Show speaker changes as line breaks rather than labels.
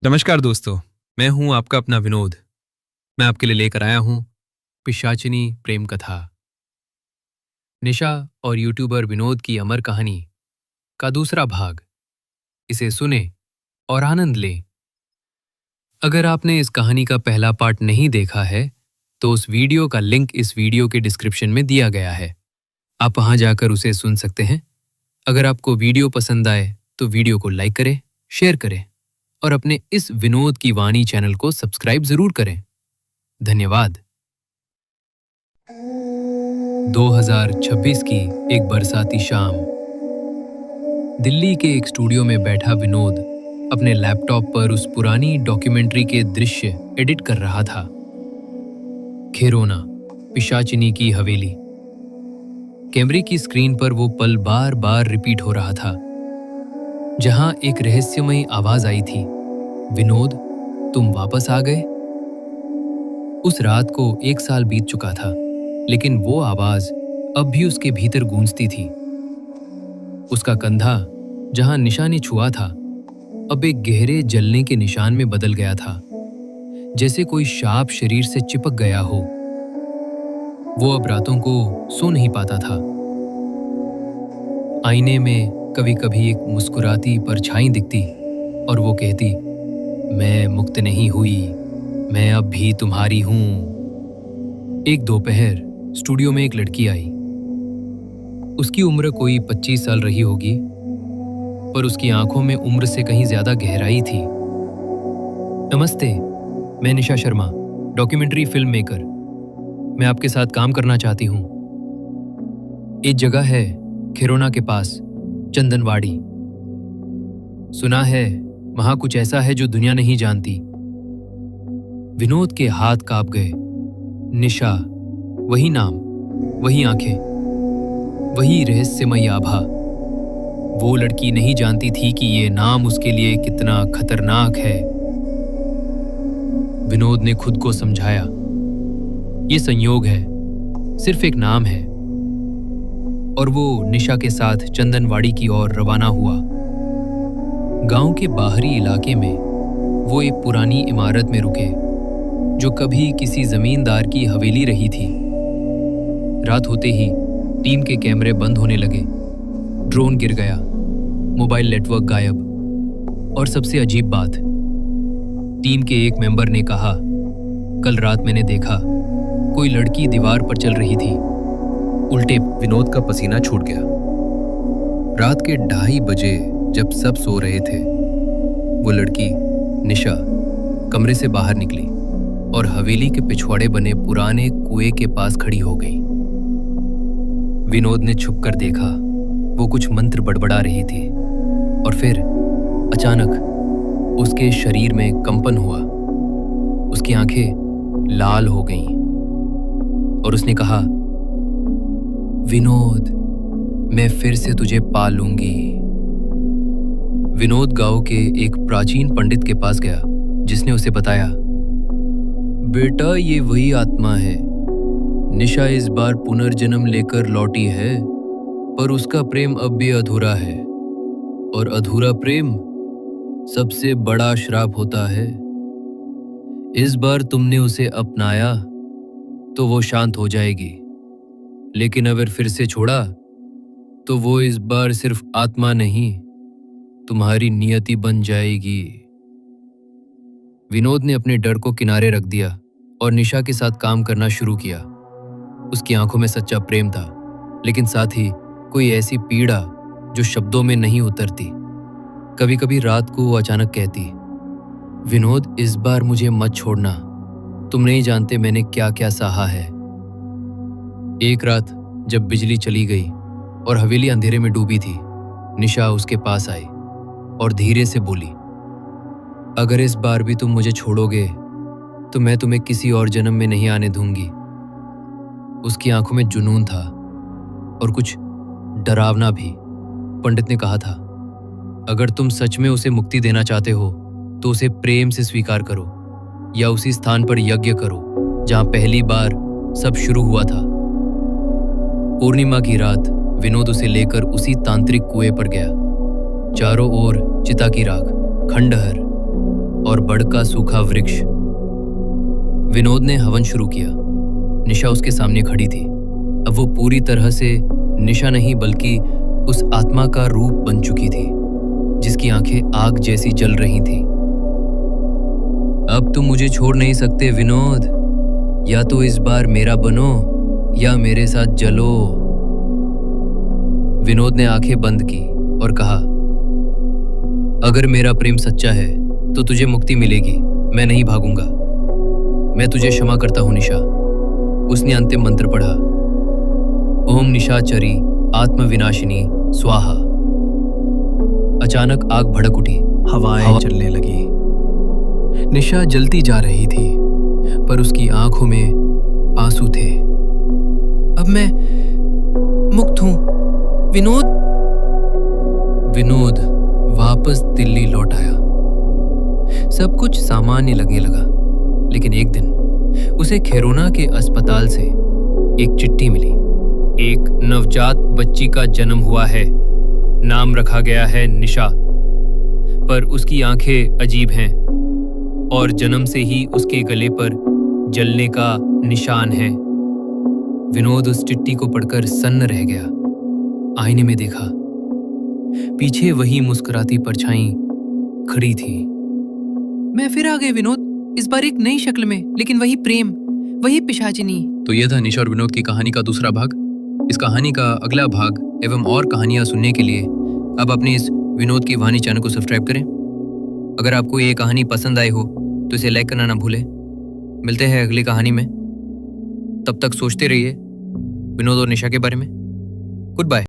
नमस्कार दोस्तों, मैं हूं आपका अपना विनोद। मैं आपके लिए लेकर आया हूं पिशाचिनी प्रेम कथा। निशा और यूट्यूबर विनोद की अमर कहानी का दूसरा भाग। इसे सुने और आनंद लें। अगर आपने इस कहानी का पहला पार्ट नहीं देखा है तो उस वीडियो का लिंक इस वीडियो के डिस्क्रिप्शन में दिया गया है। आप वहां जाकर उसे सुन सकते हैं। अगर आपको वीडियो पसंद आए तो वीडियो को लाइक करें, शेयर करें और अपने इस विनोद की वाणी चैनल को सब्सक्राइब जरूर करें। धन्यवाद। 2026 की एक बरसाती शाम। दिल्ली के एक स्टूडियो में बैठा विनोद अपने लैपटॉप पर उस पुरानी डॉक्यूमेंट्री के दृश्य एडिट कर रहा था। खेरोना, पिशाचिनी की हवेली। कैमरे की स्क्रीन पर वो पल बार बार रिपीट हो रहा था, जहां एक रहस्यमयी आवाज आई थी, विनोद, तुम वापस आ गए। उस रात को 1 साल बीत चुका था, लेकिन वो आवाज अब भी उसके भीतर गूंजती थी। उसका कंधा, जहां निशा ने छुआ था, अब एक गहरे जलने के निशान में बदल गया था, जैसे कोई शाप शरीर से चिपक गया हो। वो अब रातों को सो नहीं पाता था। आईने में कभी कभी एक मुस्कुराती परछाई दिखती और वो कहती, मैं मुक्त नहीं हुई, मैं अब भी तुम्हारी हूं। एक दोपहर स्टूडियो में एक लड़की आई। उसकी उम्र कोई 25 साल रही होगी, पर उसकी आंखों में उम्र से कहीं ज्यादा गहराई थी। नमस्ते, मैं Nisha Sharma, documentary film maker. मैं आपके साथ काम करना चाहती हूं। एक जगह है खेरोना के पास, चंदनवाड़ी। सुना है वहां कुछ ऐसा है जो दुनिया नहीं जानती। विनोद के हाथ कांप गए। निशा, वही नाम, वही आंखें, वही रहस्यमयी आभा। वो लड़की नहीं जानती थी कि ये नाम उसके लिए कितना खतरनाक है। विनोद ने खुद को समझाया, ये संयोग है, सिर्फ एक नाम है। और वो निशा के साथ चंदनवाड़ी की ओर रवाना हुआ। गांव के बाहरी इलाके में वो एक पुरानी इमारत में रुके, जो कभी किसी जमींदार की हवेली रही थी। रात होते ही टीम के कैमरे बंद होने लगे। ड्रोन गिर गया, मोबाइल नेटवर्क गायब। और सबसे अजीब बात, टीम के एक मेंबर ने कहा, कल रात मैंने देखा कोई लड़की दीवार पर चल रही थी। उल्टे विनोद का पसीना छूट गया। रात के 2:30 बजे जब सब सो रहे थे, वो लड़की निशा कमरे से बाहर निकली और हवेली के पिछवाड़े बने पुराने कुएं के पास खड़ी हो गई। विनोद ने छुपकर देखा, वो कुछ मंत्र बड़बड़ा रही थी। और फिर अचानक उसके शरीर में कंपन हुआ। उसकी आंखें लाल हो गईं और उसने कहा, विनोद, मैं फिर से तुझे पा लूंगी। विनोद गांव के एक प्राचीन पंडित के पास गया, जिसने उसे बताया, बेटा, ये वही आत्मा है। निशा इस बार पुनर्जन्म लेकर लौटी है, पर उसका प्रेम अब भी अधूरा है। और अधूरा प्रेम सबसे बड़ा श्राप होता है। इस बार तुमने उसे अपनाया तो वो शांत हो जाएगी, लेकिन अगर फिर से छोड़ा तो वो इस बार सिर्फ आत्मा नहीं, तुम्हारी नियति बन जाएगी। विनोद ने अपने डर को किनारे रख दिया और निशा के साथ काम करना शुरू किया। उसकी आंखों में सच्चा प्रेम था, लेकिन साथ ही कोई ऐसी पीड़ा जो शब्दों में नहीं उतरती। कभी कभी रात को वो अचानक कहती, विनोद, इस बार मुझे मत छोड़ना, तुम नहीं जानते मैंने क्या क्या सहा है। एक रात जब बिजली चली गई और हवेली अंधेरे में डूबी थी, निशा उसके पास आई और धीरे से बोली, अगर इस बार भी तुम मुझे छोड़ोगे तो मैं तुम्हें किसी और जन्म में नहीं आने दूंगी। उसकी आंखों में जुनून था और कुछ डरावना भी। पंडित ने कहा था, अगर तुम सच में उसे मुक्ति देना चाहते हो तो उसे प्रेम से स्वीकार करो, या उसी स्थान पर यज्ञ करो जहां पहली बार सब शुरू हुआ था। पूर्णिमा की रात विनोद उसे लेकर उसी तांत्रिक कुएं पर गया। चारों ओर चिता की राख, खंडहर और बड़ का सूखा वृक्ष। विनोद ने हवन शुरू किया। निशा उसके सामने खड़ी थी। अब वो पूरी तरह से निशा नहीं बल्कि उस आत्मा का रूप बन चुकी थी जिसकी आंखें आग जैसी जल रही थीं। अब तुम मुझे छोड़ नहीं सकते विनोद, या तो इस बार मेरा बनो या मेरे साथ जलो। विनोद ने आंखें बंद की और कहा, अगर मेरा प्रेम सच्चा है तो तुझे मुक्ति मिलेगी। मैं नहीं भागूंगा। मैं तुझे क्षमा करता हूं निशा। उसने अंतिम मंत्र पढ़ा, ओम निशाचरी आत्मविनाशिनी स्वाहा। अचानक आग भड़क उठी।
हवाएं चलने लगी। निशा जलती जा रही थी पर उसकी आंखों में आंसू थे।
अब मैं मुक्त हूं विनोद। विनोद वापस दिल्ली लौट आया। सब कुछ सामान्य लगने लगा, लेकिन एक दिन उसे खैरोना के अस्पताल से एक चिट्ठी मिली। एक नवजात बच्ची का जन्म हुआ है। नाम रखा गया है निशा, पर उसकी आंखें अजीब हैं और जन्म से ही उसके गले पर जलने का निशान है। विनोद उस चिट्ठी को पढ़कर सन्न रह गया। आईने में देखा, पीछे वही मुस्कुराती परछाई खड़ी थी। मैं फिर आ गए विनोद, इस बार एक नई शक्ल में, लेकिन वही प्रेम, वही पिशाचिनी।
तो यह था निशा और विनोद की कहानी का दूसरा भाग। इस कहानी का अगला भाग एवं और कहानियां सुनने के लिए आप अपने इस विनोद की वाणी चैनल को सब्सक्राइब करें। अगर आपको ये कहानी पसंद आई हो तो इसे लाइक करना ना भूलें। मिलते हैं अगली कहानी में। तब तक सोचते रहिए विनोद और निशा के बारे में। Good bye.